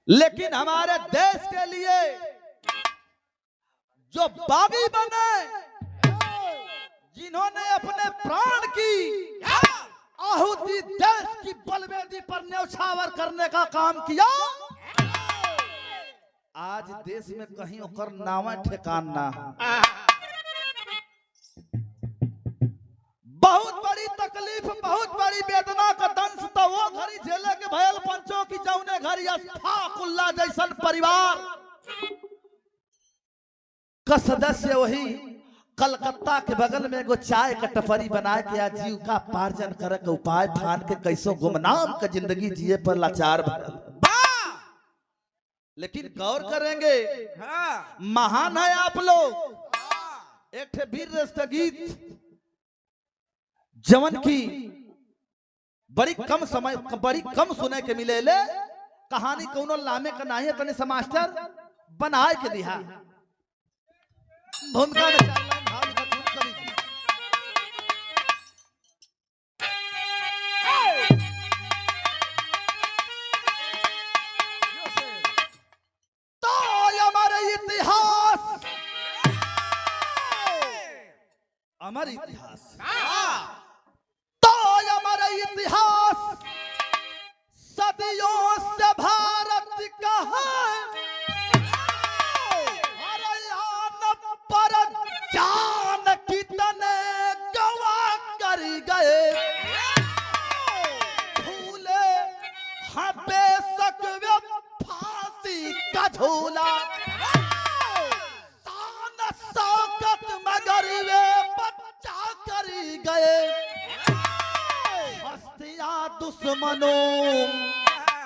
लेकिन हमारे देश के लिए जो बागी बने, जिन्होंने अपने प्राण की आहुति देश की बलवेदी पर न्यौछावर करने का काम किया, आज देश में कहीं ओकर नाम ठिकान ना। बहुत बड़ी तकलीफ, बहुत बड़ी वेदना का दंश तो वो घड़ी झेले के भयल पंचों की जौने घड़ी अशफाकुल्लाह जैसन परिवार का सदस्य वही कलकत्ता के बगल में एगो चाय का टपरी बना के आजीविका पार्जन करे के उपाय ठान के कैसो गुमनाम का जिंदगी जिए पर लाचार भरल। लेकिन गौर करेंगे, महान है आप लोग। एक ठे वीर रस गीत जवन की बड़ी कम समय, बड़ी कम सुने के मिले ले, कहानी कौनो लामे का नहीं है, तने से मास्टर बनाए के दिया भूमिका में चल अमर इतिहास, तो हमारा इतिहास सदियों से भारत का है। पर जान कितने गवाह कर गए, झूले हाँ बेशक वे फांसी का झूला, शौकत मगर वे गए, हस्तियां दुश्मनों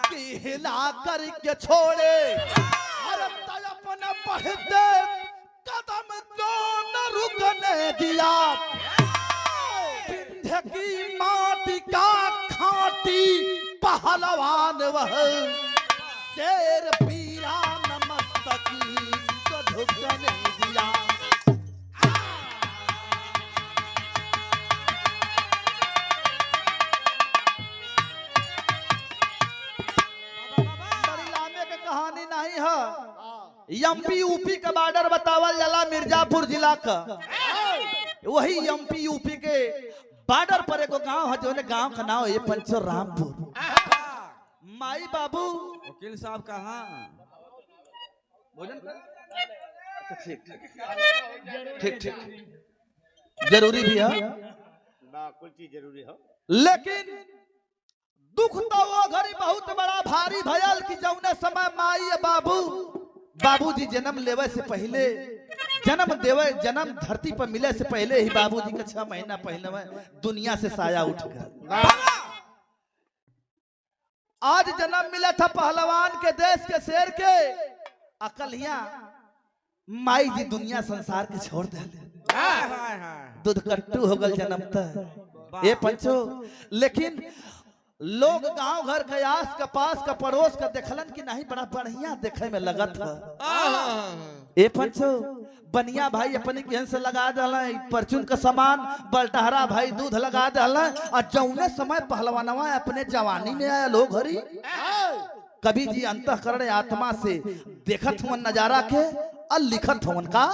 की हिला करके छोड़े, भारत अपने बढ़ते कदम को न रुकने दिया। विंध्य की माटी का खाटी पहलवान वह, शेर पीरा नमस्तकी को झुकने दिया। कहानी नहीं है, एमपी यूपी का बॉर्डर बतावल जाला मिर्जापुर जिला का। वही एमपी यूपी के बॉर्डर पर एगो गांव है, जो गांव का नाम है पंचो रामपुर। माई बाबू वकील साहब कहाँ भोजन ठीक ठीक जरूरी भी है, कुछ चीज जरूरी है, लेकिन दुख तो वो घड़ी बहुत बड़ा भारी भयल कि जौने समय माई बाबूजी जन्म लेवे से पहले, जन्म धरती पर मिले से पहले ही बाबूजी के 6 महीना पहले में दुनिया से साया उठ गया। आज जन्म मिला था पहलवान के देश के शेर के, अकलिया माई जी दुनिया संसार के छोड़ दे, दूध कट्टू हो गल जन्मता ये पंचो। लेकिन लोग गांव घर के आस का पास का पड़ोस का देखलन कि नहीं बड़ा बढ़िया देखे में लगत है। ए पंचो बनिया भाई अपने केहन से लगा डाला, परचून का सामान बलटहरा भाई दूध लगा डाला, और जौने समय पहलवानवा अपने जवानी में आया लोग हरी कभी जी अंतःकरण आत्मा से देखत हुआ नजारा के और लिखत हुआ का।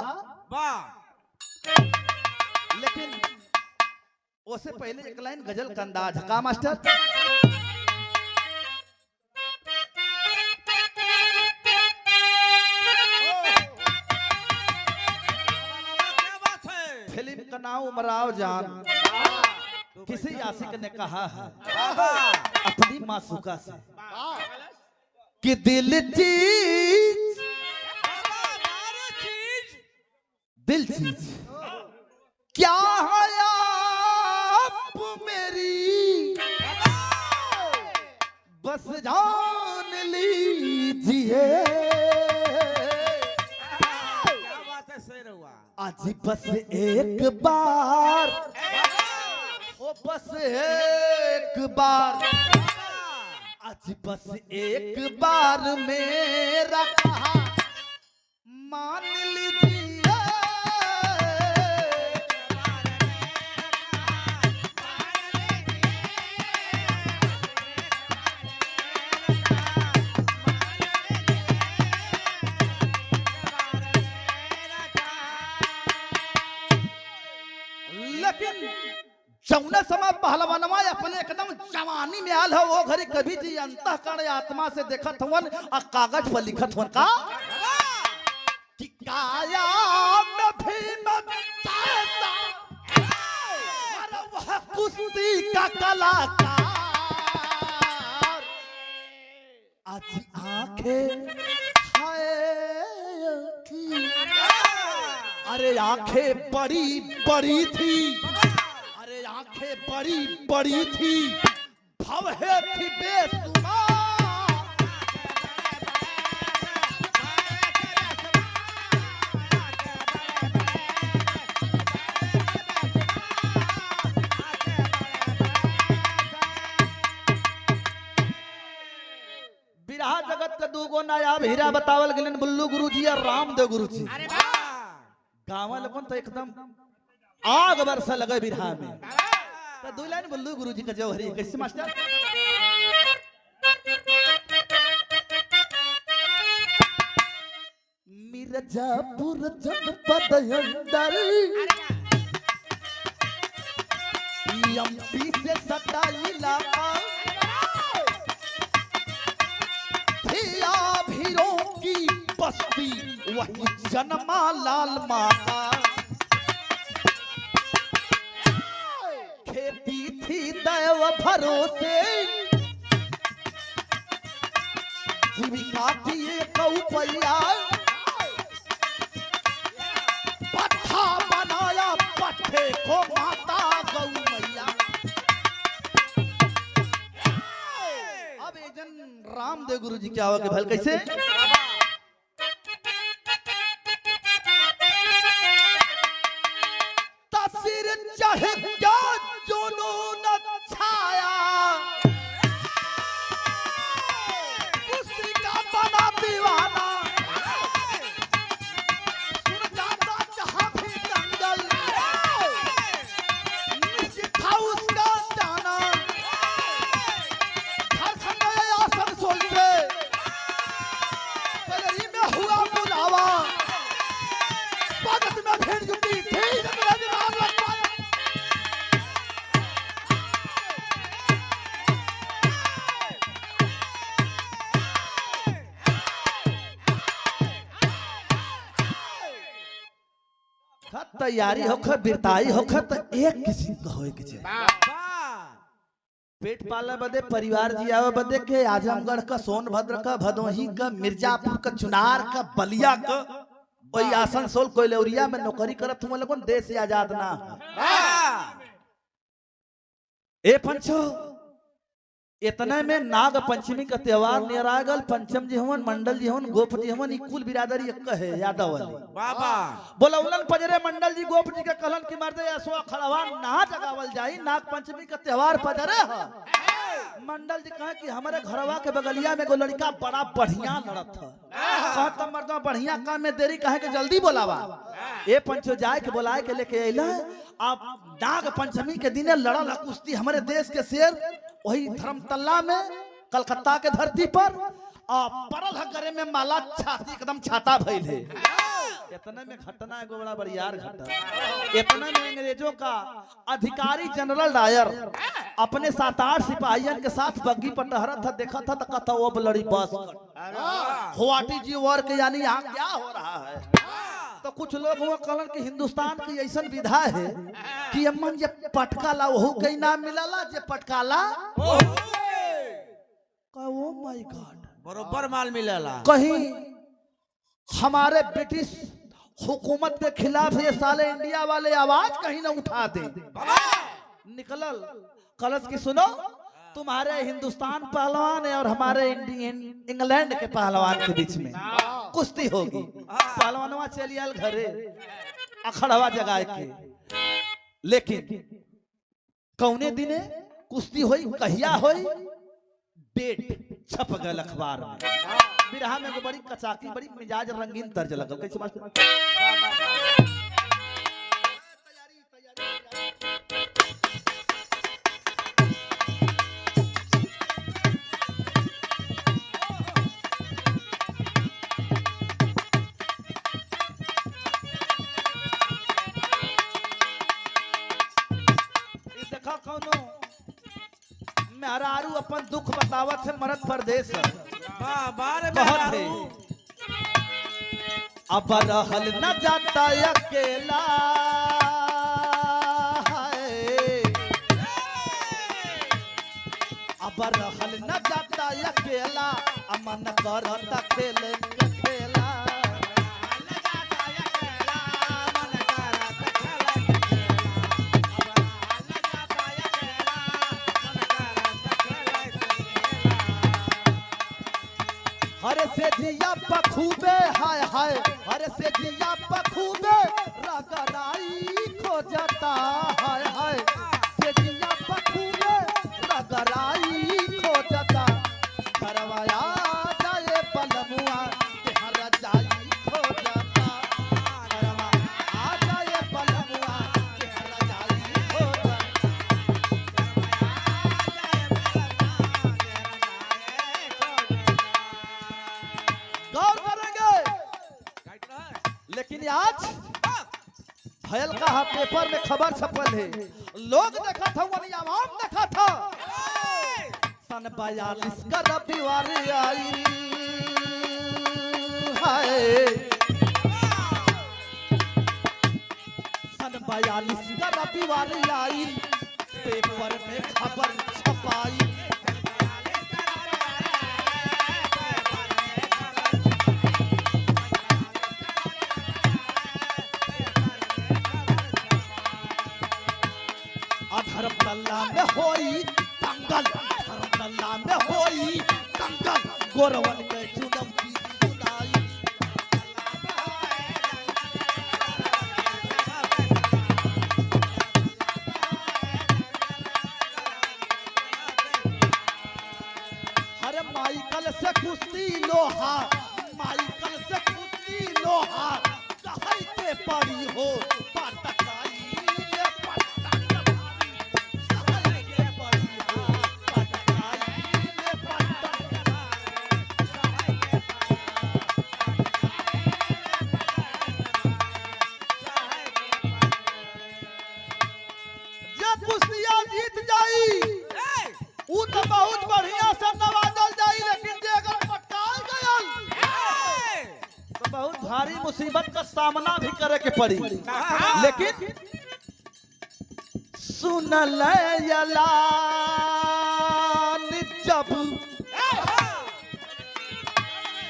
लेकिन उससे पहले एक लाइन गजल का अंदाज का मास्टर। फिल्म का नाम उमराव जान। किसी आशिक ने कहा है अपनी मासूका से कि दिल चीज क्या है आप मेरी बस जान लीजिए, आज बस एक बार, ओ बस एक बार, आज बस एक बार मेरा कहा मान लीजिए। जौने समय पहलवानवा अपने एकदम जवानी में आल हो वो घड़ी कभी जी अंतःकरण आत्मा से देखत हुवन और कागज पर लिखत हुवन का कि काया में भीम चाहता वह कुश्ती का कलाकार आज आंखें अरे आंखें बड़ी बड़ी थी अरे आंखें बड़ी बड़ी थी भवे थी बेसुमार बिरहा जगत का दूगो नायाब हीरा बतावल गेलन बुल्लू गुरुजी और रामदेव गुरुजी गाँव लोगन तो एकदम आग बरसा लगे बिरहा में तो दो लाइन बुल्लू गुरुजी का जौहरी कैसे मास्टर मिर्जापुर जनपद अंदर एमपी से सटा इलाका धिया भीरों की बस्ती वही जन्मा लाल माता खेती थी दैव भरोसे जीविका थी एक उपैया पट्ठा बनाया पट्ठे को माता गौ मैया अब एजन रामदेव गुरु जी क्या हुआ कि भल कैसे चढ़ क्या जुनून छाया उसी का बना दीवाना सुन जाता जहां भी दंगल निश्चित था उसका जाना झारखंड आसनसोल से कलरी में हुआ बुलावा स्वागत में भीड़ जुटी थी तैयारी होकर बिरताई होकर तो एक किस्म का होए के चाहिए पेट पाले बदे परिवार जियावे बदे के आजमगढ़ का सोनभद्र का भदोही का मिर्जापुर का चुनार का बलिया का वही आसनसोल कोयलौरिया में नौकरी करत तुम लोगन देश से आजाद ना ए पंचो इतने में नाग पंचमी का त्योहार नियर आ गल पंचम जी हवन मंडल जी हवन गोप जी हवन कुल बिरादरी एक है यादव वाली बाबा बोलौलन पजरे मंडल जी गोप जी के कहलन की मर्दे असवा खड़ावा ना जगावल जाई नाग पंचमी का त्योहार पजरे है मंडल जी कहे कि हमारे घरवा के बगलिया में एगो लड़का बड़ा बढ़िया लड़त है कहता मर्दवा बढ़िया काम में देरी कहे के जल्दी बोलावा ए पंचो जाए के बुलाए के लेके अइला आप नाग पंचमी के दिने लड़ल कुश्ती हमारे देश के शेर वही धर्मतल्ला में कलकत्ता के धरती पर परल गरे में माला छाती एकदम छाता भइल है इतने में घटना एगो बड़ा बड़ियार घटना इतने में अंग्रेजों का अधिकारी जनरल डायर अपने 7-8 सिपाहियों के साथ बग्गी पर टहरा था देखा था तो कहता वो लड़ी बस व्हाट इज योर वर्क यानी यहाँ क्या हो रहा है तो कुछ लोग वो कहलन कि हिंदुस्तान की ऐसा विधा है कि अम्मन जे पटकाला वहू के इनाम मिलला जे पटकाला ओ माय गॉड बरोबर माल मिलेला कहीं हमारे ब्रिटिश हुकूमत के खिलाफ ये साले इंडिया वाले आवाज कहीं ना उठा दे निकलल कलश की सुनो तुम्हारे हिंदुस्तान पहलवान है और हमारे इंग्लैंड के पहलवान के बीच में कुश्ती होगी पहलवानवा चली आल घरे अखड़वा जगाए के लेकिन कौने दिने कुश्ती होई कहिया होई डेट छप गए अखबार में बिरहा में बड़ी कचाकी बड़ी मिजाज रंगीन तर्ज लगल कैसे मास्टर आवत है मरद परदेश बार बहुत है अब रहल न जाता अकेला है। अब रहल न जाता अकेला अमन करता खेले के खेला। हरे से जिया पखूबे हाय हाय हरे से जिया पखूबे रगराई खो जाता हाय हाय से जिया पखूबे रगराई खो जाता। करवाया जाए पलमुआ तेहरा जाई खो जाता। करवा आ जाए पलमुआ तेहरा जाई खो जाता। गौर करेंगे लेकिन आज भयल का पेपर में खबर छपल है लोग देखा था वही आवाम देखा था। सन 42 का रविवार आई है। सन 42 का रविवार आई पेपर में खबर छपाई। धर्मतल्ला में होई दंगल धर्मतल्ला में होई दंगल गोरवन के चुनौती सुनाई। अरे माइकल से कुश्ती लोहा माइकल से कुश्ती लोहा कहीं के पड़ी हो पटकाई। तो बहुत बढ़िया से नवाजल जाई लेकिन जे अगर पटकाल गयल तो बहुत भारी मुसीबत का सामना भी करे के पड़ी। लेकिन सुनल यला जब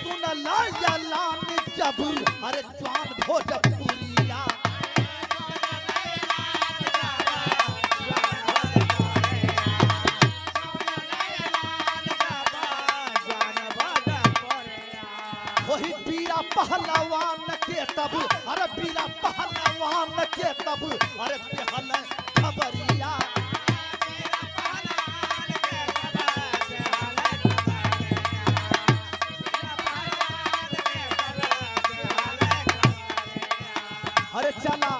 सुनल यला जब अरे जवान भोजपुरिया वही पीरा पहलवान के तब अरे पीरा पहलवान के तब अरे पहल खबरिया। अरे चला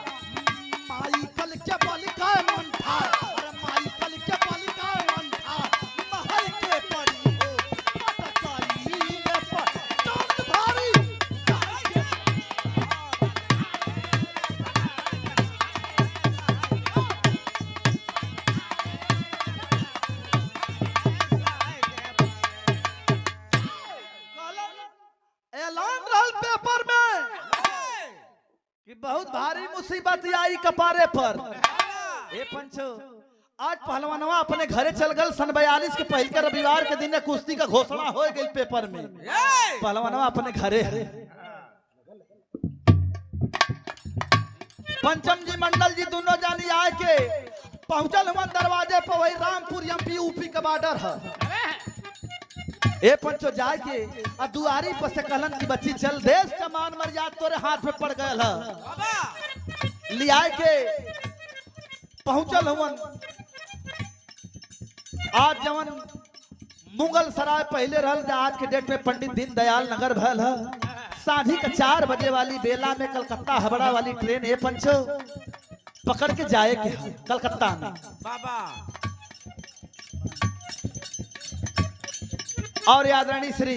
माइकल के बलिका मन था अरे माइकल के बलिका मन था महल के पड़ी हो पटकाई ने पट भारी। ऐलान रहल पेपर में कि बहुत भारी मुसीबत आई कपारे पर। ए पंचो आज पहलवानवा अपने घरे चल गल। सन 42 के पहल के रविवार के दिन कुश्ती का घोषणा हो गई पेपर में। पहलवानवा अपने घरे है। पंचम जी मंडल जी दोनों जानी आए के पहुंचल हुआ दरवाजे पर। वही रामपुर एमपी यूपी का बॉर्डर है। ए पंचो जाए के आ दुआरी पर से कहलन की बच्ची चल देश का मान मर्यादा तोरे हाथ में पड़ गयल है। लियाए के पहुंचल हुवन। आज जवन मुगल सराय पहले रहल आज के डेट में पंडित दीनदयाल नगर भयल है। साझी का 4 बजे वाली बेला में कलकत्ता हबड़ा वाली ट्रेन ए पंचो पकड़ के जाए के है कलकत्ता में बाबा। और आदरणीय श्री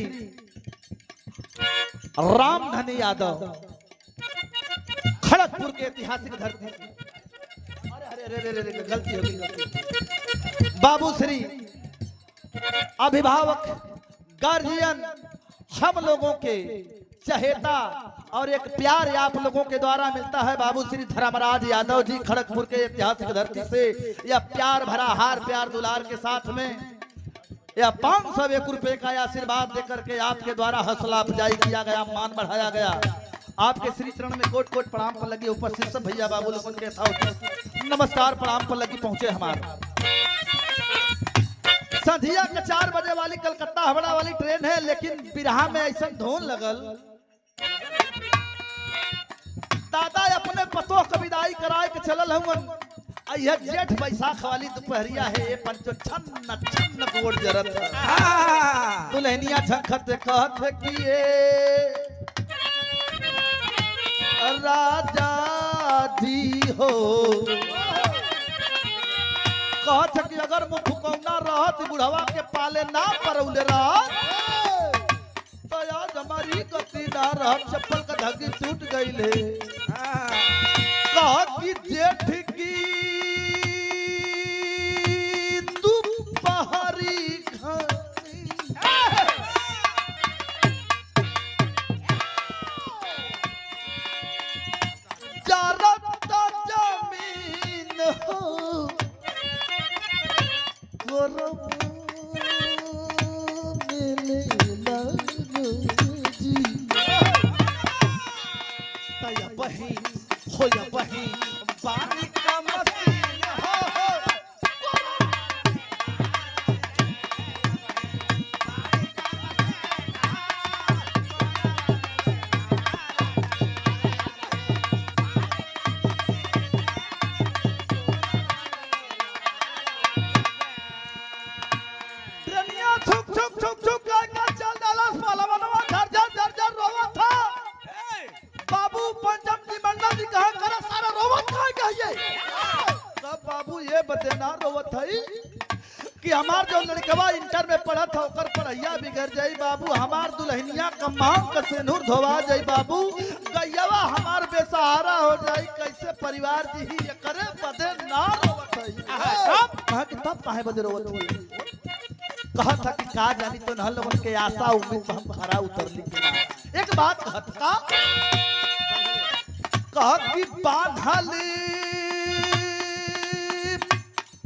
रामधनी यादव खड़गपुर के ऐतिहासिक धरती। अरे गलती हो गई। बाबू श्री अभिभावक, गार्जियन, हम लोगों के चहेता और एक प्यार आप लोगों के द्वारा मिलता है बाबू श्री धर्मराज यादव जी खड़गपुर के ऐतिहासिक धरती से। यह प्यार भरा हार प्यार दुलार के साथ में यह 501 रुपए का आशीर्वाद देकर के आपके द्वारा हौसला अफजाई किया गया, मान बढ़ाया गया। आपके श्री चरण में कोट कोट प्रणाम पर लगी उपस्थित सब भैया बाबू लोगों के था नमस्कार प्रणाम पर लगी पहुंचे हमारे संधिया के 4 बजे वाली कलकत्ता हावड़ा वाली ट्रेन है, लेकिन बिरहा में ऐसा धोन लगल दादा अपने पतों का विदाई कराए के चलल हूँ। यह जेठ बैसाख वाली दोपहरिया है, ये पंचो छन्न छन्न गोड़ जरत दुल्हनिया झंखत कहत है कि ये राजा जी हो, कहत है कि अगर मुँह फुकौना रहत बुढ़वा के पाले ना परौले रहत तो आज हमारी गति ना रहत, चप्पल का धग्गी टूट गई है। कहत कि जेठ की दोपहरी घनी जरत जमीन हो कि हमार जो लड़कवा इंटर में पढ़ा था ओकर पढ़ैया बिगड़ जाई बाबू, हमार दुल्हनिया का मांग का सिंदूर धोवा जाई बाबू, गैयावा हमार बेसहारा हो जाई, कैसे परिवार जी ही करे बदे ना रोवत हई। कहा कि तब काहे बदे रोवत हई? कहा था कि का जानी तो न लोगन के आशा उम्मीद पर हम खरा उतरली के ना। एक बात कहत का कहा कि बांधली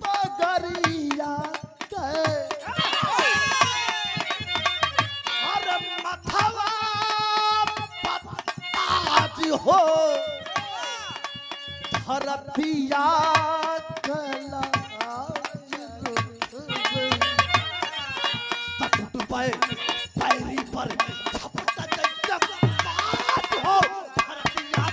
पगरिया अरे मथवा पत्ताज हो धरतिया कला टूट पाए पैरी पर छपता जब बात हो धरतिया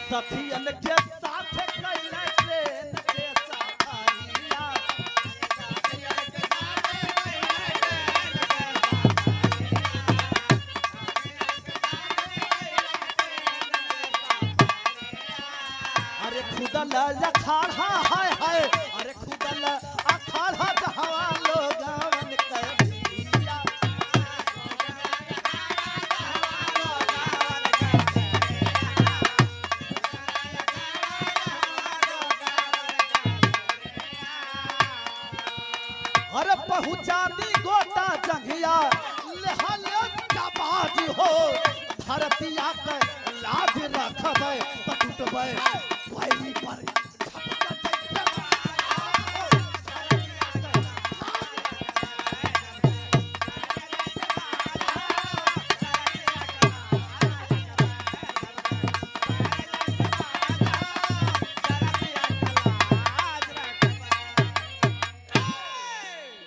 सखियन के साथ कैले ट्रेन के सफरिया अरे खुदल अखाड़ा हाय हाय अरे खुदल अखाड़ा हवा लोगन के भिया अरे पहुंचा दी गोटा जंघिया लेहले जबाज हो धरतिया के लाज रखबे टूटबे पैरी पर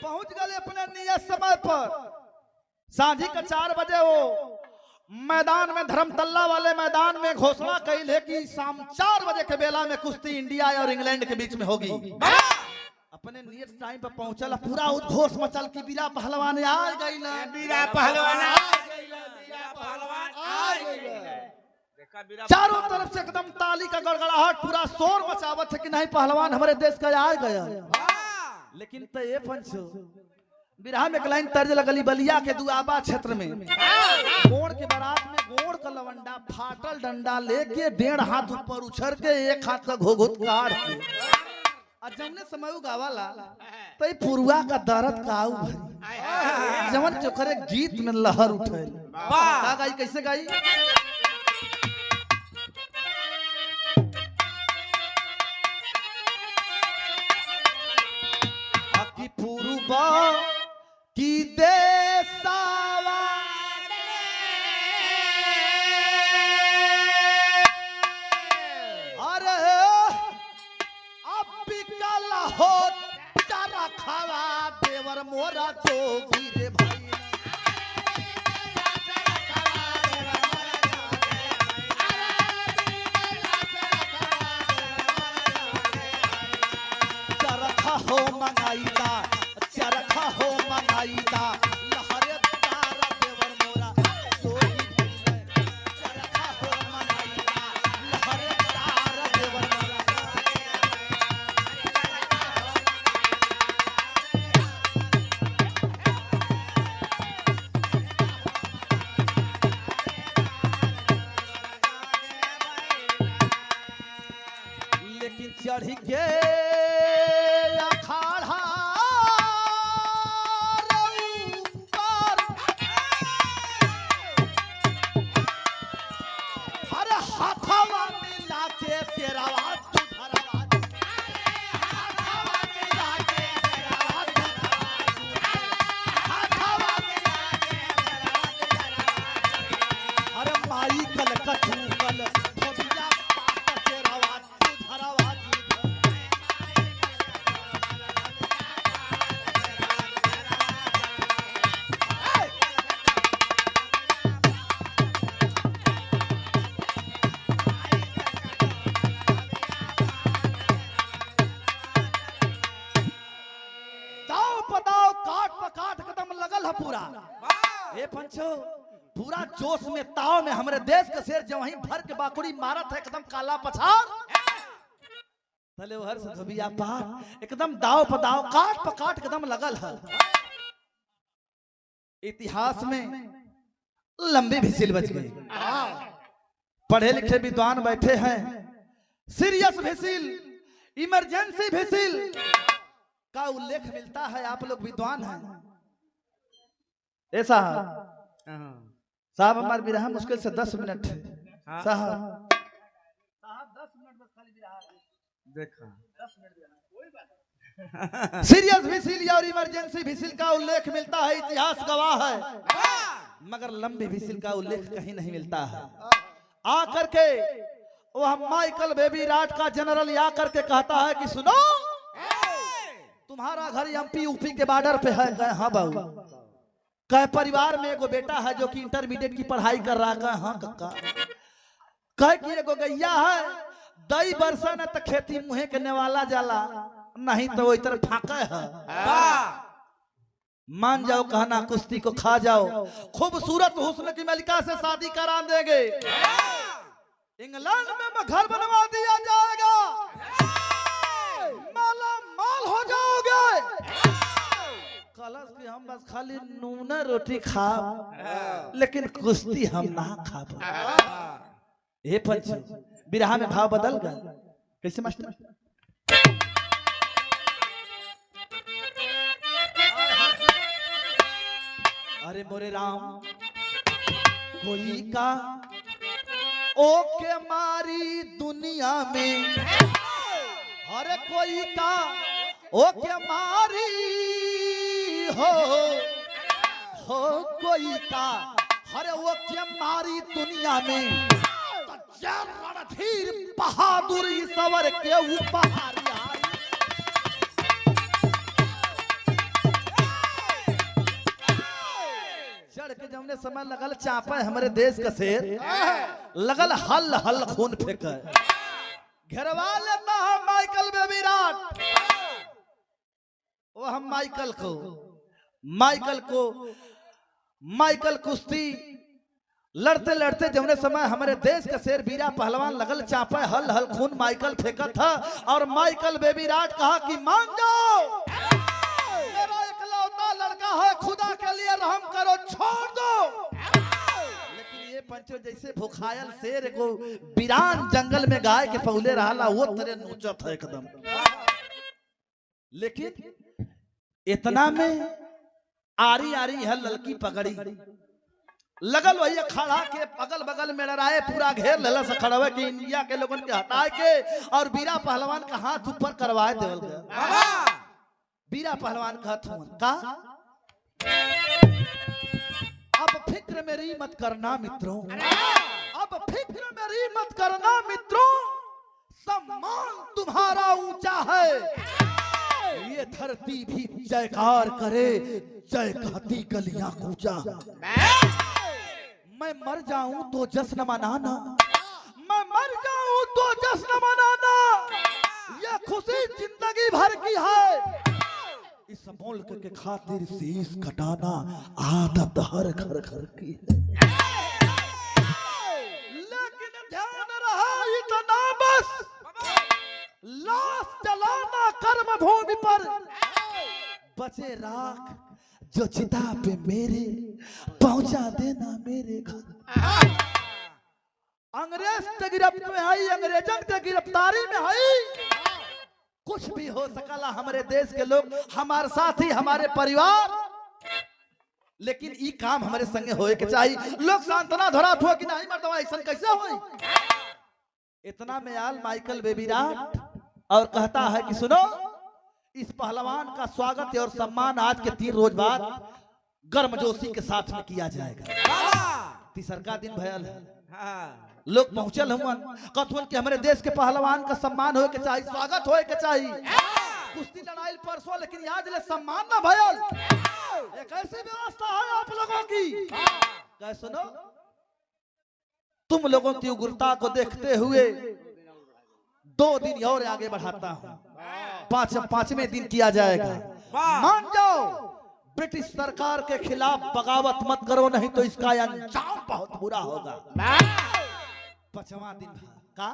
पहुंच गए अपने नियत समय पर। सांझी का 4 बजे वो मैदान में धर्मतल्ला वाले मैदान में घोषणा कैल है कि शाम 4 बजे के बेला में कुश्ती इंडिया और इंग्लैंड के बीच में होगी। अपने नियत टाइम पर पहुंचल, पूरा उद्घोष मचल कि बीरा पहलवान आ गई ना, बीरा पहलवान चारों तरफ से एकदम ताली का गड़गड़ाहट, पूरा शोर मचावत है कि नहीं पहलवान हमारे देश का आ गया। लेकिन तो ये पंचो बिरहा में एक लाइन तर्ज लगली बलिया के दुआबा क्षेत्र में गोड़ के बारात में गोड़ का लवंडा फाटल डंडा लेके 1.5 हाथ ऊपर उछर के 1 हाथ का घोघुत काट के और जमने समय गावाला तो ये पुरुआ का दर्द काऊ भरी जमन जो करे गीत में लहर उठे का गाई कैसे गाई आकी पुरुबा की देसावा अरे अब बिकल हो चारा खावा देवर मोरा जोगी रे भाई चरखा हो मंगाईदा चरखा हो मंगाईदा लहरे तारा देवर मोरा जोगी चरखा हो मंगाईदा लहरे तारा देवर मोरा लेकिन चढ़ के अखाड़ा ऊपर अरे हाथवा मिला के तेरावा तू धरवा हाथवा मिला के तेरावा तू हाथवा मिला के अरे माई कल कटू कल भोबिया पाट तेरावा तू धरवा काट कदम लगल है पूरा ए पंचो पूरा जोश में ताव में हमारे देश का शेर जो वहीं भर के बाकुड़ी मारत है एकदम काला पछाड़ तले हर से धोबिया पार एकदम दाव पदाव काट पकाट कदम लगल है इतिहास में लंबी भिसिल बच गई पढ़े लिखे विद्वान बैठे हैं सीरियस भिसिल इमरजेंसी भिसिल का उल्लेख मिलता है आप लोग विद्वान हैं ऐसा साहब हमारे बिरहा मुश्किल से 10 मिनट साहब 10 मिनट बस खाली बिरहा देखा 10 मिनट सीरियस भिसिल और इमरजेंसी भिसिल का उल्लेख मिलता है इतिहास गवाह है मगर लंबी भिसिल का उल्लेख कहीं नहीं मिलता है आकर के वह माइकल बेबी राट का जनरल आकर के कहता है कि सुनो तुम्हारा घर एमपी यूपी के बॉर्डर पे है कहे हाँ बाबू कहे परिवार में एगो बेटा है जो कि इंटरमीडिएट की पढ़ाई कर रहा है हाँ कक्का कहे कि एगो गैया है दई बरसा न तो खेती मुहे के नेवाला जाला नहीं तो वो इधर फाका है मान जाओ कहना कुश्ती को खा जाओ खूबसूरत हुस्न की मलिका से शादी करा देंगे इंग्लैंड में घर बनवा दिया जाएगा माला माल हो जाओगे कलश की हम बस खाली नून रोटी खा लेकिन कुश्ती हम ना खा हे पंच बिरहा में भाव बदल गया कैसे मास्टर अरे मोरे राम कोई का ओ के मारी दुनिया में अरे कोई का ओ के मारी हो कोई का अरे वो के मारी दुनिया में रणधीर बहादुर सवर के उपहार चढ़ के जमने समय लगल चापा हमारे देश का शेर लगल हल हल खून फेंक घेरवा लेता है माइकल बेबी राट वो हम माइकल कुश्ती लड़ते लड़ते जमने समय हमारे देश का शेर बीरा पहलवान लगल चापा हल हल खून माइकल फेंका था और माइकल बेबी राट कहा कि मान जाओ लड़का है, खुदा के लिए रहम करो, छोड़ दो। लेकिन ये पंचो जैसे भुखायल शेर को वीरान जंगल में गाय के पहुले रहा वो तेरे नोचत है एकदम। लेकिन इतना में आरी आरी है ललकी पगड़ी लगल वही खड़ा के अगल बगल में लड़ाए पूरा घेर लला से खड़ा कि इंडिया के लोगन के हटाए के और बीरा पहलवान का हाथ ऊपर करवाए देवल गया। बीरा पहलवान का का अब फिक्र मेरी मत करना मित्रों, अब फिक्र मेरी मत करना मित्रों, सम्मान तुम्हारा ऊंचा है, ये धरती भी जयकार करे, जय कहती गलियां कूचा। मैं मर जाऊं तो जश्न मनाना, मैं मर जाऊं तो जश्न मनाना, ये खुशी जिंदगी भर की है, इस मुल्क के खातिर शीश कटाना आदत हर घर घर की है। लेकिन ध्यान रहा इतना बस, लाश जलाना कर्म भूमि पर, बचे राख जो चिता पे मेरे, पहुंचा देना मेरे घर। अंग्रेज के गिरफ्त में आई, अंग्रेजन के गिरफ्तारी में आई, कुछ भी हो सकला हमारे देश के लोग, हमारे साथी, हमारे परिवार, लेकिन ई काम हमारे संगे होए के चाहिए। लोग सांत्वना धरात हो कि नहीं मर्दवा ऐसा कैसे होई। इतना में आल माइकल बेबीराट और कहता है कि सुनो, इस पहलवान का स्वागत और सम्मान आज के 3 रोज बाद गर्मजोशी के साथ में किया जाएगा। तीसर का दिन भयल है, लोग पहुंचल हुआ कथुन कि हमारे देश के पहलवान का सम्मान होए के चाहिए, स्वागत होए के चाहिए। कुश्ती लड़ाई परसों, लेकिन आज ले सम्मान ना भयल। एक ऐसी व्यवस्था है आप लोगों की, क्या सुनो, तुम लोगों की उग्रता को देखते हुए 2 दिन और आगे बढ़ाता हूं, 5वें दिन किया जाएगा। मान जाओ ब्रिटिश सरकार के खिलाफ बगावत मत करो, नहीं तो इसका अंजाम बहुत बुरा होगा। 5वां दिन का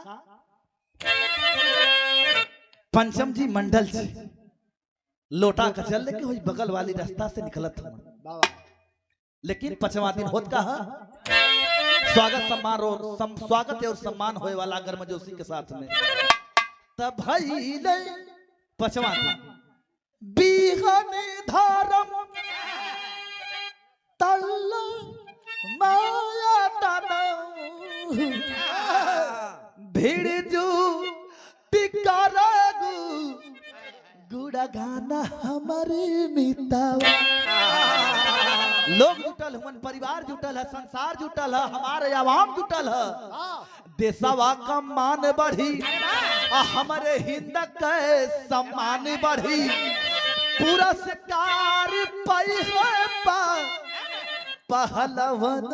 पंचम जी मंडल जी लोटा का चल लेके हुई बगल वाली रास्ता से निकलत हूं, लेकिन 5वां दिन होत का स्वागत समारोह, स्वागत और सम्मान होए वाला गर्मजोशी के साथ में। तब भाई 5वां दिन बिहने धर्म तल माया तनऊ भीड़ जो टिकारगु गुड़ा गाना हमारे मितावा। लोग जुटल हुन, परिवार जुटल है, संसार जुटल है, हमारे आवाम जुटल है, देशवा का मान बढ़ी, हमारे हिंद के सम्मान बढ़ी, पूरा सरकार पाई है पहलवान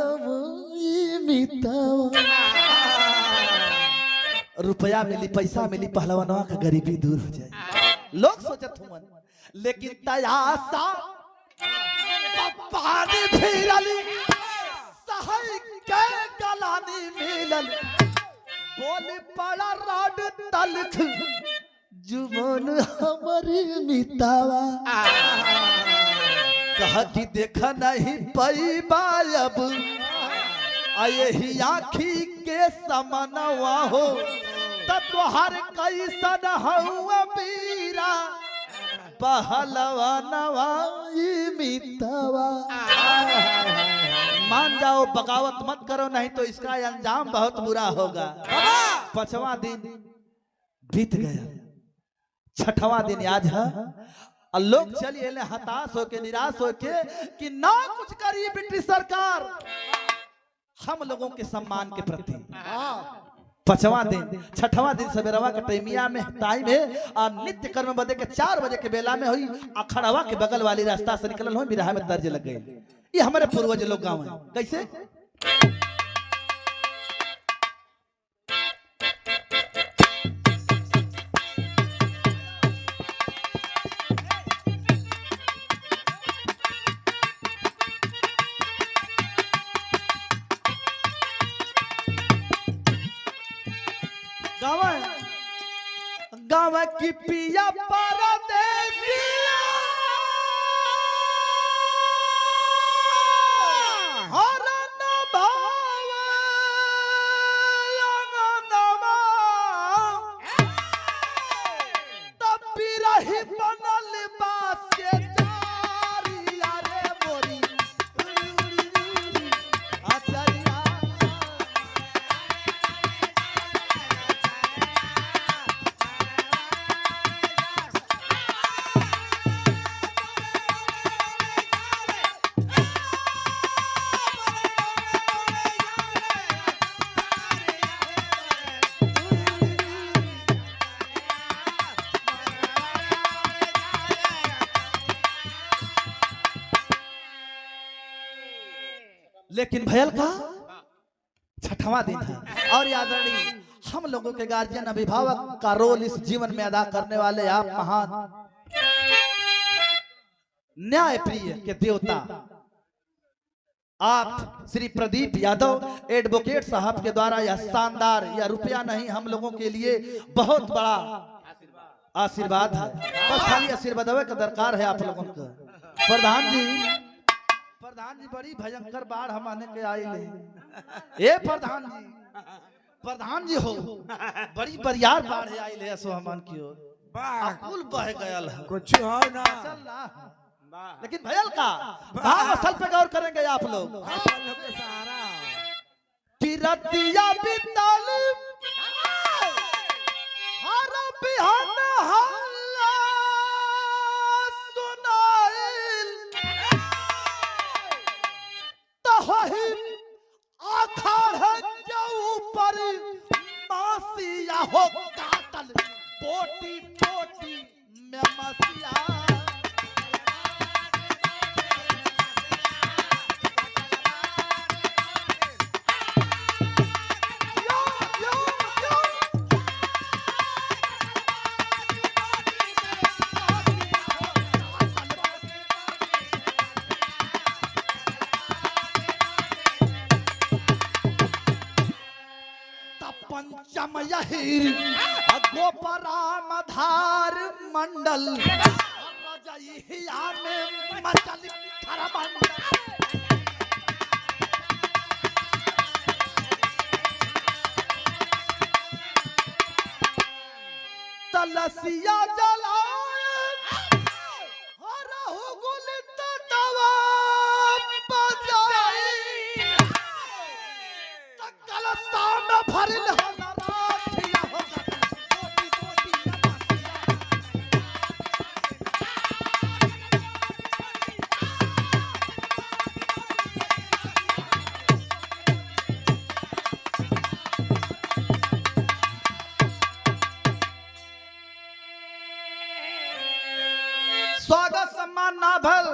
रुपया मिली, पैसा मिली, पहलवानवा का गरीबी दूर हो जाए, लोग सोचत हुन। लेकिन तयासा पानी फिरली सही के गलानी मिलल, बोली पड़ा राड तलख जुबान हमारी मितावा। कहा कि देखा नहीं पैबा अब यही आखी के समनवा हो, तोहर कैसन हुआ बीरा पहलवानवा मितावा। मान जाओ, बगावत मत करो, नहीं तो इसका अंजाम बहुत बुरा होगा। 5वां दिन बीत गया, 6वां दिन आज है, और लोग चलिए हताश होके, निराश होके कि ना कुछ करी ब्रिटिश सरकार हम लोगों के सम्मान के प्रति। 5वां दिन 6वां दिन सवेरवा के टाइमिया में टाइम है, और नित्य कर्म बदे के 4 बजे के बेला में हुई, अखड़वा के बगल वाली रास्ता से निकल हो, बिरहा में दर्ज लग गए। ये हमारे पूर्वज लोग गाँव है, कैसे गाँव, गाँव की पिया परदेसिया लेकिन भयल का छठवां दिन है और आदरणीय हम लोगों के गार्जियन अभिभावक का रोल इस जीवन में अदा करने वाले आप महान न्याय प्रिय के देवता आप श्री प्रदीप यादव एडवोकेट साहब के द्वारा यह शानदार यह रुपया नहीं हम लोगों के लिए बहुत बड़ा आशीर्वाद है। बस खाली आशीर्वाद का दरकार है आप लोगों को। प्रधान जी बड़ी भयंकर बाढ़ हम आने के आई ले ए प्रधान जी हो बड़ी बरियार बाढ़ आई ले सो हमन की ओर पुल बह गयल है कुछ हो ना चल ना लेकिन भयल का भाव स्थल पे गौर करेंगे आप लोग किरतिया बितल हर बिहान हल्ला सुनाइल तही आखाड़ के ऊपर मासिया हो काटल पोटी पोटी में मसिया पंचम यहीर गोपरामधार मंडल रजइया में मचल खरबंद तलसिया जलाए हरहु गुलित दवा बजाई कलसा में भरल स्वागत सम्मान ना भल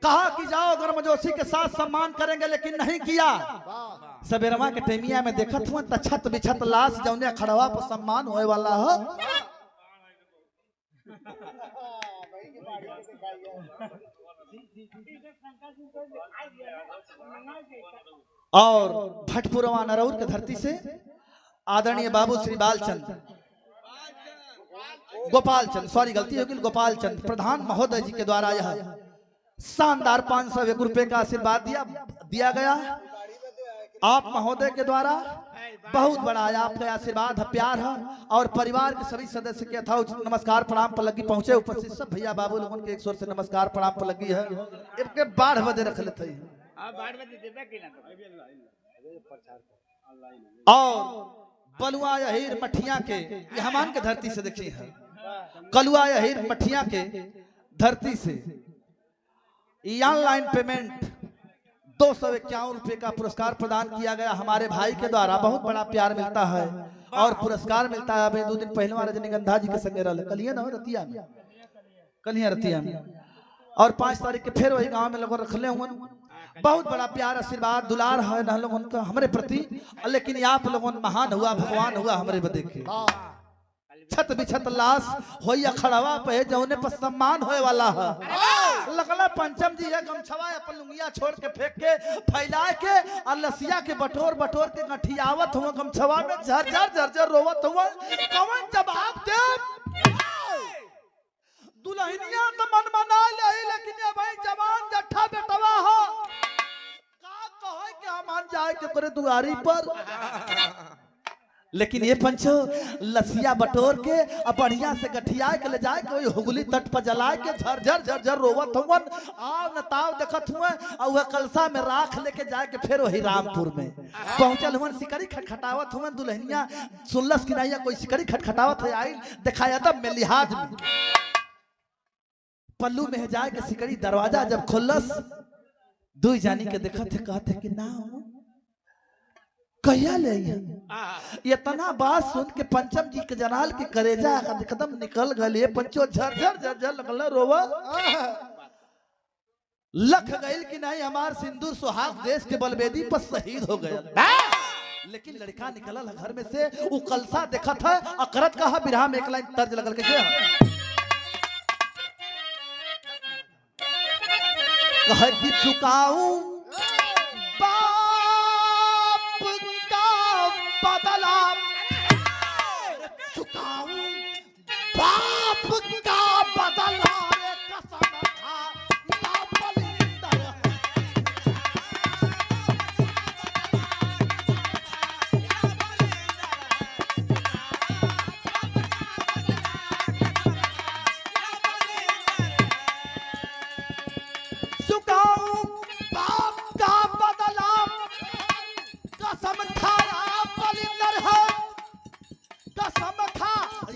कहा कि जाओ गर्मजोशी के साथ सम्मान करेंगे लेकिन नहीं किया। सवेरमा के टेमिया में देखत हुआ त छत बिछत लाश जौने खड़वा पर सम्मान होए वाला हो और भटपुरवा नरौर के धरती से आदरणीय बाबू श्री गोपाल चंद सॉरी गलती होगी गोपाल चंद प्रधान महोदय जी के द्वारा यह शानदार 501 रुपए का आशीर्वाद दिया गया आप महोदय के द्वारा बहुत बड़ा आपका आशीर्वाद है प्यार है और परिवार के सभी सदस्य के था नमस्कार प्रणाम पर लगी पहुंचे उपस्थित सब भैया बाबू लोगों के एक स्वर से नमस्कार प्रणाम पर लगी है इनके बाढ़ बदे रख लेते और बलुआ यहीर मठिया के हमान के धरती से देखिए है कलुआ यहीर मठिया के धरती से ऑनलाइन पेमेंट 251 रुपए का पुरस्कार प्रदान किया गया हमारे भाई के द्वारा बहुत बड़ा प्यार मिलता है और पुरस्कार मिलता है। अभी 2 दिन पहले रजनीगंधा जी के संगे रहा कलिए ना रतिया में कलिया रतिया में और 5 तारीख के फिर वही गांव में लोग रखले हुए बहुत बड़ा प्यार आशीर्वाद दुलार है ना लोगों का हमारे प्रति लेकिन आप लोगों महान हुआ भगवान हुआ हमारे बदे के छत बिछत लाश होइया खड़ावा पे जौने पर सम्मान होए वाला है लगला पंचम जी है गमछवा अपन लुंगिया छोड़ के फेंक के फैला के और लसिया के बटोर बटोर के गठियावत हुआ गमछवा में झरझर झरझर रोवत हुआ कौन जवाब दे दुल्हनिया तो मन मना ले लेकिन ये भाई जवान जट्ठा बेटवा हो का कहे कि हम जाए के करे दुआरी पर लेकिन ये पंचो लसिया बटोर के और बढ़िया से गठिया के ले जाए के हुगली तट पर जलाए के झरझर झरझर रोवत हुवन आव नताव देखत हुए और वह कलसा में राख लेके जाए के फिर वही रामपुर में पहुंचल हुवन सिकरी खटखटावत हुवन दुल्हनिया सुल्लस की नैया कोई सिकरी खटखटावत है आई दिखाया तब में लिहाज में पल्लू में जाए के सिकरी दरवाजा जब खोलस दो जानी के देखत है कहते कि ना कहिया ले इतना बात सुन के पंचम जी के जनाल के करेजा एकदम निकल गए पंचो झरझर झरझर लगल रोवा लख गईल कि नहीं हमार सिंदूर सुहाग देश के बलवेदी पर शहीद हो गया। लेकिन लड़का निकला घर में से वो कलसा देखा था अकरत कहा बिरहा में एक लाइन तर्ज लगल के कह कि चुकाऊं बाप का बदला, चुकाऊं बाप का बदला, कसम खा या बलिंदर। चुकाऊं बाप का बदला, कसम खा या बलिंदर है, कसम खा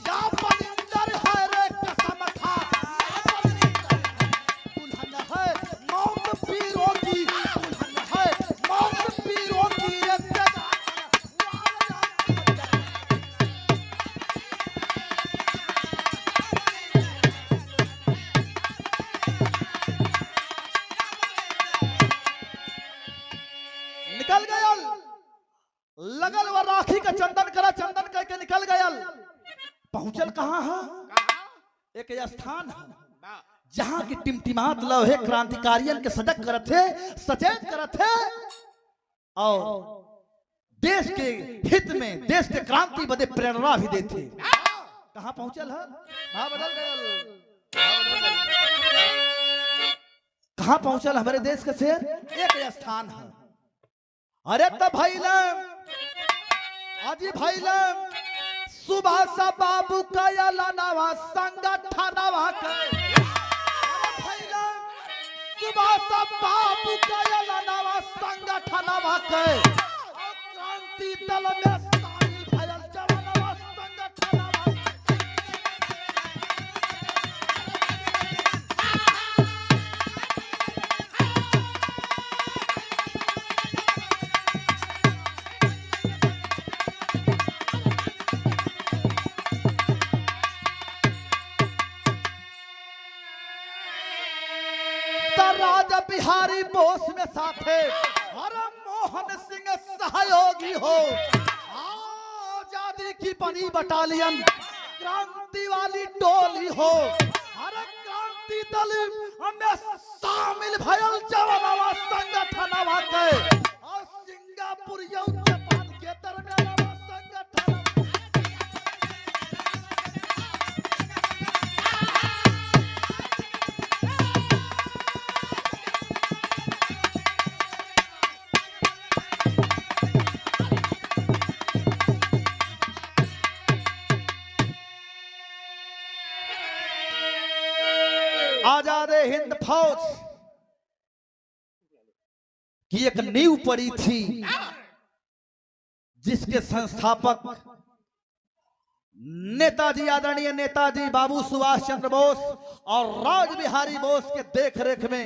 या बलिंदर है रे, कसम खा या बलिंदर है। दुल्हन है मौत पीरों की, दुल्हन है मौत पीरों की, एक निकल गयल लगल व राखी का चंदन करा, चंदन करके निकल गयल। पहुंचल कहां है? एक स्थान है जहां की टिमटिमात लोहे क्रांतिकारियन के सजग करत थे, सचेत करत थे और देश के हित में, देश के क्रांति बदे प्रेरणा भी देते। कहां पहुंचल है? भाव बदल गयल, कहां पहुंचल हमारे देश के शेर? एक स्थान है। अरे तो भैलम अजी भैलम सुभाष बाबू का लानावा संगठनवा के, भैलम सुभाष बाबू का लानावा संगठनवा के, क्रांति दल में शामिल भयल जवानवा संगठनवा। राजा बिहारी बोस में साथे हर मोहन सिंह सहयोगी हो, आजादी की बनी बटालियन क्रांति वाली टोली हो, हर क्रांति दल में शामिल भयल जवानवा संगठनवा के, और सिंगापुर जापान के दरमियान संगठन। आजाद हिंद फौज की एक नींव पड़ी थी जिसके संस्थापक नेताजी, आदरणीय नेताजी बाबू सुभाष चंद्र बोस और राज बिहारी बोस के देखरेख में,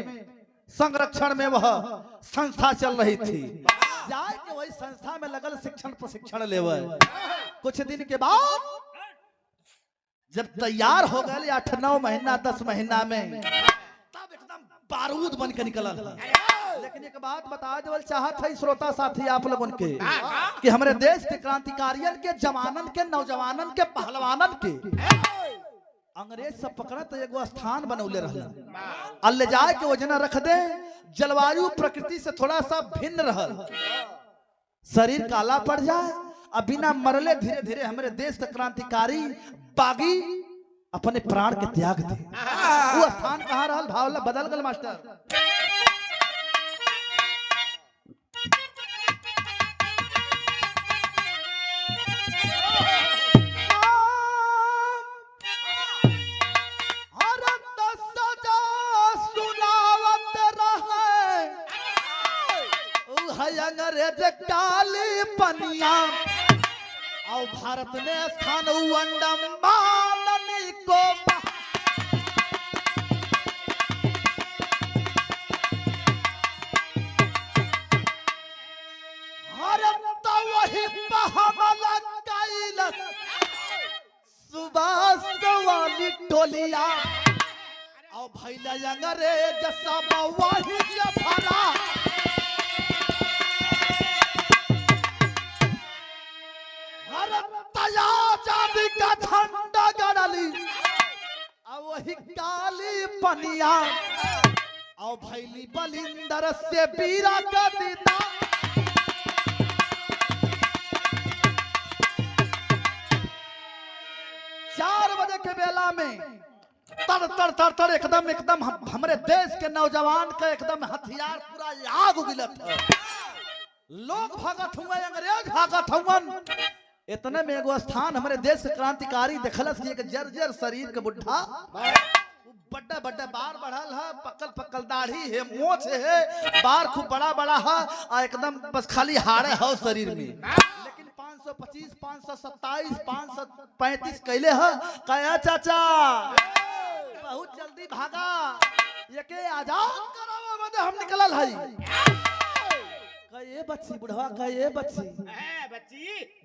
संरक्षण में वह संस्था चल रही थी। जाए कि वही संस्था में लगल शिक्षण प्रशिक्षण लेवल। कुछ दिन के बाद जब तैयार हो गए 8-9 महीना 10 महीना में, तब एकदम बारूद बन के निकल। लेकिन एक बात बता देवल चाहत है श्रोता साथी आप लोगों के कि हमारे देश के क्रांतिकारियन के, जवानन के, नौजवानन के, पहलवानन के अंग्रेज सब पकड़त एगो स्थान बनौले रहल। अल्ले जाए के वजना रख दे, जलवायु प्रकृति से थोड़ा सा भिन्न रहल, शरीर काला पड़ जाए, अब बिना मरले धीरे धीरे हमारे देश का क्रांतिकारी बागी अपने प्राण के त्याग दे। वो स्थान कहाँ रहल? भावला बदल गल मास्टर। अंग्रेज काली पनिया और भारत में स्थान अंडमान निकोबार। भारत वही हमला कैलस सुभाष वाली टोलिया और भैला अंग्रेज सब वही से भरा भारतया जाति का झंडा गड़ली और वही काली पनिया और भैली बलिंदर से बीरा का दीदा। चार बजे के बेला में तर तर तर तर एकदम हमारे देश के नौजवान का एकदम हथियार पूरा आग उगलत है। लोग भागत हुए, अंग्रेज भागत हुवन। इतने में एगो स्थान हमारे देश के क्रांतिकारी देखलस कि एक जर्जर शरीर के बुढ़ा बड़े बड़े बार बढ़ल है, पकल पकल दाढ़ी है, मोछ है, बार खूब बड़ा बड़ा है और एकदम बस खाली हाड़े है शरीर में। लेकिन 525 527 535 कैले है। कया चाचा बहुत जल्दी भागा, ये के आजाद करावे बदे हम निकलल है। कहे बच्ची बुढ़वा, कहे बच्ची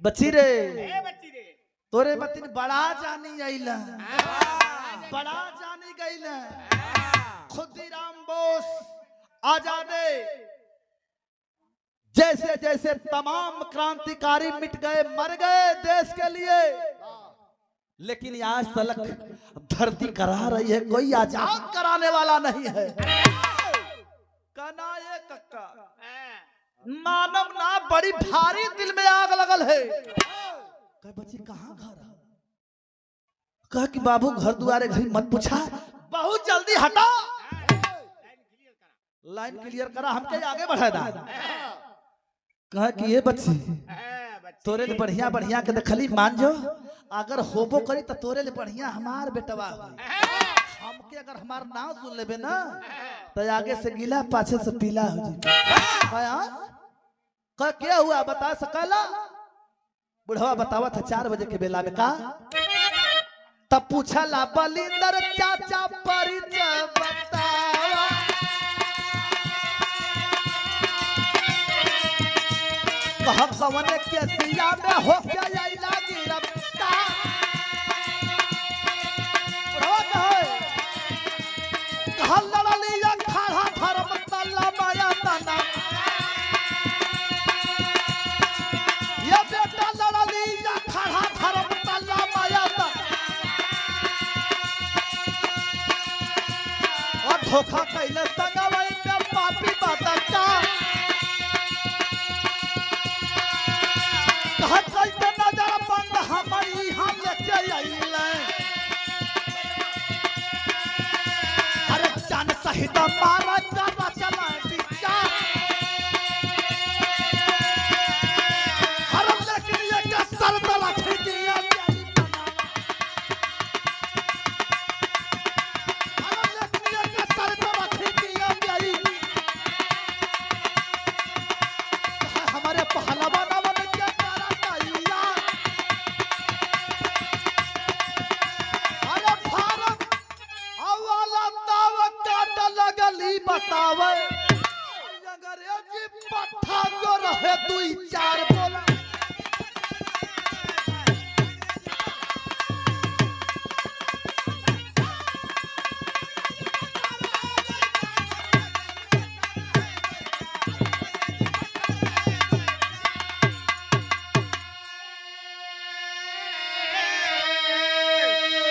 बच्ची रे तोरे बतिन बड़ा जानी आइला, बड़ा जानी गईला। खुदीराम बोस आजादे जैसे जैसे तमाम क्रांतिकारी मिट गए, मर गए देश के लिए, लेकिन आज तक धरती करा रही है, कोई आजाद कराने वाला नहीं है। कनाए कक्का मानव ना बड़ी भारी दिल में आग लगल है। कहे बच्ची कहाँ घर है? कहा कि बाबू घर दुआरे घर मत पूछा, बहुत जल्दी हटा, लाइन क्लियर करा, हमके आगे बढ़ा दा। कहा कि ये बच्ची तोरे ले बढ़िया बढ़िया के देखली मान जो, अगर होबो करी तो तोरे ले बढ़िया हमार बेटवा होई। हमके अगर हमार नाम सुन लेबे ना तो आगे से गीला पाछे से पीला हो जाए। कहा क्या हुआ बता सकला? बुढ़वा बतावा था 4 बजे के बेला में। का तब पूछा ला बलिंदर चाचा परिचय बतावा। कहा कवन के सिया में हो गया इला गिरफ्तार। कहा लड़ली अखाड़ा धर्म तल्ला माया तना, ये बेटा लड़ली अखाड़ा धर्म तल्ला माया तना। और धोखा कैले संगवई में पापी बता का। नजर बंद हमारी हम लेके आइले, अरे जान सहित मारा चला चला बिचा। हर लेकिन ये के सर तला खींचिया, हर लेकिन ये के सर तला खींचिया जाई। हमारे पहलवान बतावे अंग्रेजी पट्ठा जो रहे 2-4 बोला।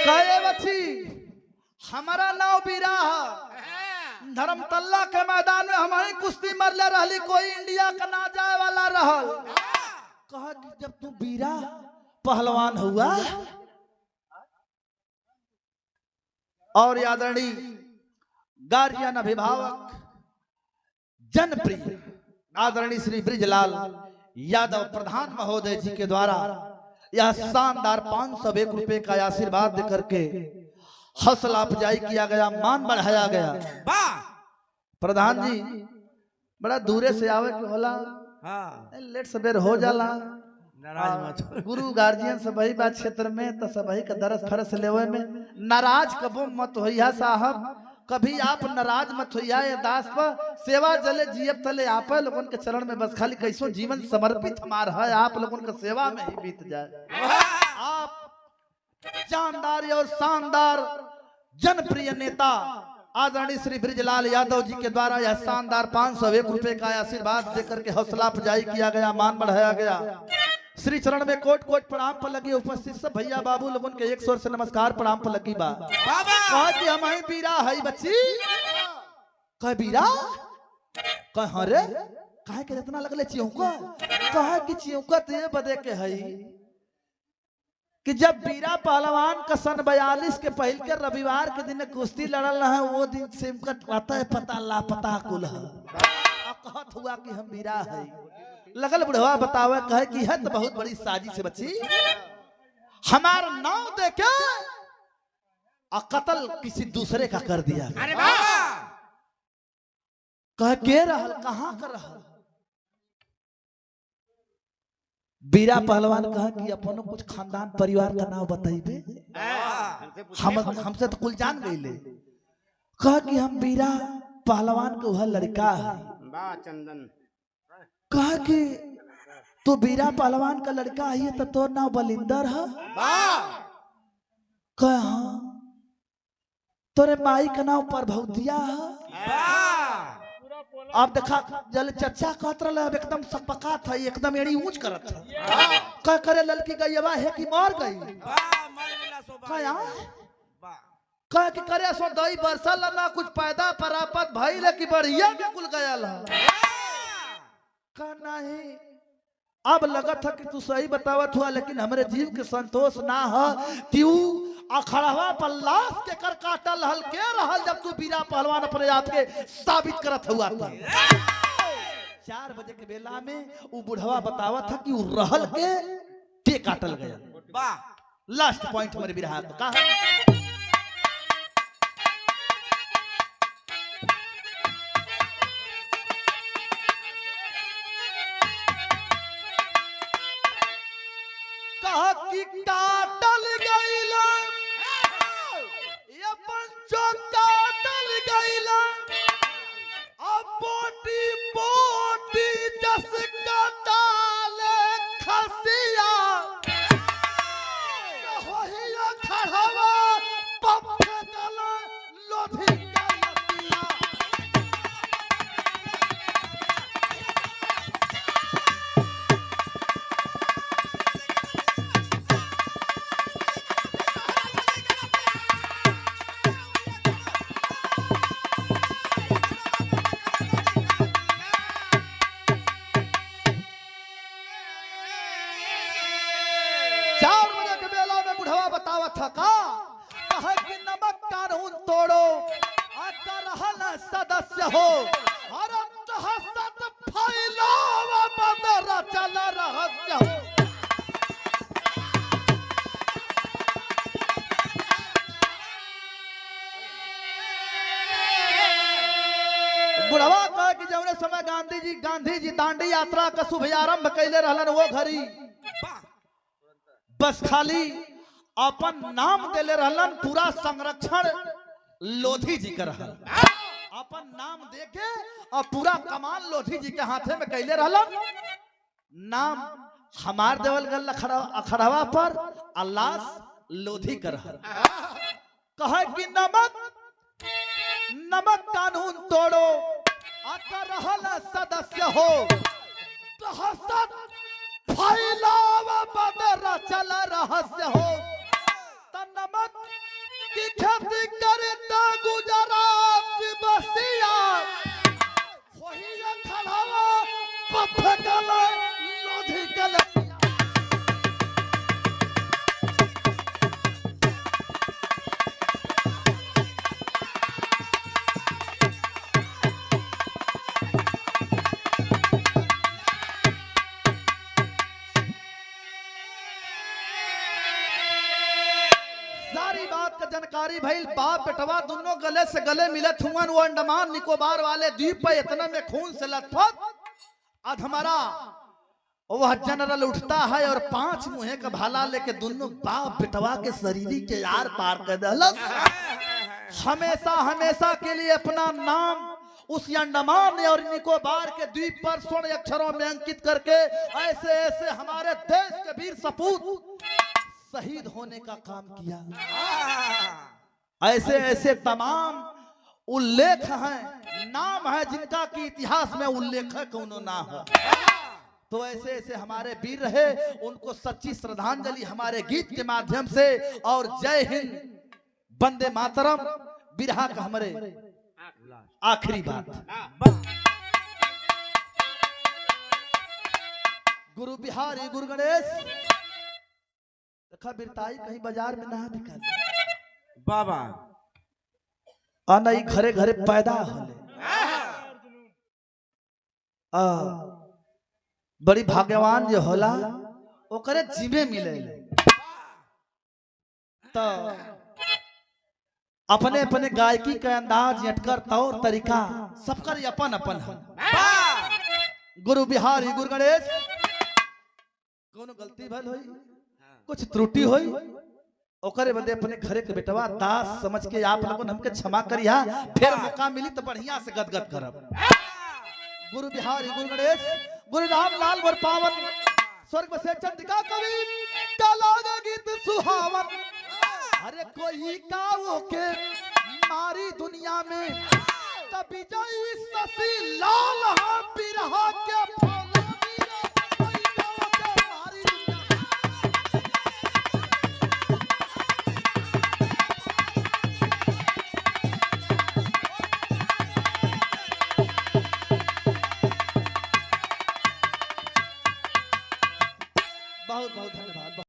कहे बच्ची हमारा नाव बीरा है, धर्मतल्ला के मैदान में हमारी कुश्ती मरले रहली, कोई इंडिया का ना जाए वाला रहल। कहा कि जब तू बीरा पहलवान हुआ और आदरणीय गार्जियन अभिभावक जनप्रिय आदरणीय श्री ब्रिजलाल यादव प्रधान महोदय जी के द्वारा यह शानदार 501 रुपए का आशीर्वाद देकर के हौसला अफजाई किया गया, मान बढ़ाया गया। प्रधान जी बड़ा दूरे से आवे के होला, लेट सवेर हो जाला, गुरु गार्जियन सबही बात क्षेत्र में तो सबही का दरस फरस लेवे में नाराज कबो मत होइया साहब, कभी आप नाराज मत होइया। ये दास पर सेवा जले जियब तले आप लोगों के चरण में बस खाली कैसो जीवन समर्पित हमारा है, आप लोगों के सेवा में ही बीत जाए। आप जानदार और शानदार जनप्रिय नेता आदरणीय श्री ब्रिजलाल यादव जी के द्वारा यह शानदार 501 रुपए का आशीर्वाद देकर के हौसला अफजाई किया गया, मान बढ़ाया गया। श्री चरण में कोट कोट प्रणाम पर लगी उपस्थित सब भैया बाबू लोगों के एक स्वर से नमस्कार प्रणाम पर लगी बा। कहा कि हम ही बीरा है बच्ची, कह बीरा कह रे काहे के इतना लगले चिउका, कहा कि चिउका ते बदे के हई कि जब बीरा पहलवान का सन 42 के पहल के रविवार के दिन कुश्ती लड़ल है, वो दिन से पता है पता लापता कुल है। कहत हुआ कि हम बीरा है, लगल बुढ़वा बतावे कहे कि है तो बहुत बड़ी साजिश है बच्ची, हमारा नाम देके और कत्ल किसी दूसरे का कर दिया। अरे वाह! कह के रहल कहाँ कर रहल? बीरा पहलवान कहा कि अपनो कुछ खानदान परिवार का नाम बताइबे। हमसे तो कुल जान गईले। कहा कि हम बीरा पहलवान के वह लड़का है। चंदन कहा कि तू बीरा पहलवान का लड़का है तो तोर नाम बलिंदर है। कहा हाँ। तोरे माई का नाम प्रभवतिया है। अब देखा जल चच्चा कहत रहा एकदम सकपका था, एकदम एड़ी ऊंच करत था। कह करे लड़की गईवा है कि मर गई? कह कि करे सो दई बरसल ना कुछ पैदा परापत भाई ले कि बढ़िया में कुल गया ला। कह नहीं, अब लगत है कि तू सही बतावत हुआ, लेकिन हमारे जीव के संतोष ना है। तू अखड़वा पर लाश के कर काटल हल के रहल जब तू बीरा पहलवान अपने आप के साबित करत हुआ था। 4 बजे के बेला में वो बुढ़वा बतावत था कि वो रहल के ते काटल गया। वाह, लास्ट पॉइंट हमारे बिरहा का कहा। कहा कि काटल गईला ये पंचो काटल गईला, अब बोटी बोटी जस काटाले खसिया होहिया खड़वा पप्पे गला लोधी का लतिया। कहा कि नमक कानून तोड़ो आकर रहल सदस्य हो, और हसत फैलाव बदर चल रहस्य हो। बुढ़वा कहा कि जौने समय गांधी जी दांडी यात्रा का शुभ आरंभ कैले रहलन, वो घड़ी बस खाली अपन नाम देले रहलन, पूरा संरक्षण लोधी जी का रहल। अपन नाम देके और पूरा कमान लोधी जी के हाथे में कैले रहलन। नाम हमार देवल गल अखड़वा पर अल्लाह लोधी का रहल। कहे कि नमक कानून तोड़ो आकर रहल सदस्य हो, तो हसत फैलाव बदर चल रहस्य हो। नमक की खेती करता गुजरात बसिया वही खड़ावा पप्पे गला लोधी गला। जानकारी भइल बाप बेटवा दोनों गले से गले मिलत हुआ। वो अंडमान निकोबार वाले द्वीप पे इतना में खून से लथपथ अधमरा वह जनरल उठता है और 5 मुहे का भाला लेके दोनों बाप बेटवा के शरीर के यार पार कर दलस। हमेशा हमेशा के लिए अपना नाम उस अंडमान और निकोबार के द्वीप पर स्वर्ण अक्षरों में अंकित करके ऐसे ऐसे हमारे देश के वीर सपूत शहीद होने का काम किया। ऐसे ऐसे तमाम उल्लेख हैं, नाम है जिनका कि इतिहास में उल्लेख है कौनो ना है। तो ऐसे ऐसे हमारे वीर रहे, उनको सच्ची श्रद्धांजलि हमारे गीत के माध्यम से। और जय हिंद, वंदे मातरम बिरहा का हमारे आखिरी बात। गुरु बिहारी गुरु गणेश देखा बिरताई कहीं बाजार में ना बिका बाबा आना ही घरे घरे पैदा होले। बड़ी भाग्यवान जो होला ओकरे जीवे मिले। तो अपने अपने गायकी का अंदाज यटकर तौर तरीका सबकर अपन अपन है। गुरु बिहारी गुरु गणेश कोनो गलती भल होई, कुछ त्रुटि होई, ओकरे बदे अपने घरे के बेटवा दास समझ के आप लोगों हमके क्षमा करिया। फिर मौका मिली तो बढ़िया से गदगद करब। गुरु बिहारी गुरु गणेश गुरु रामलाल वर पावन स्वर्ग से चंद्रिका कवि लागा गीत सुहावन। अरे कोई काओ के मारी दुनिया में कभी जई ससी लाल हा बिरहा के फूल कोई काओ के मारी बहुत बहुत धन्यवाद।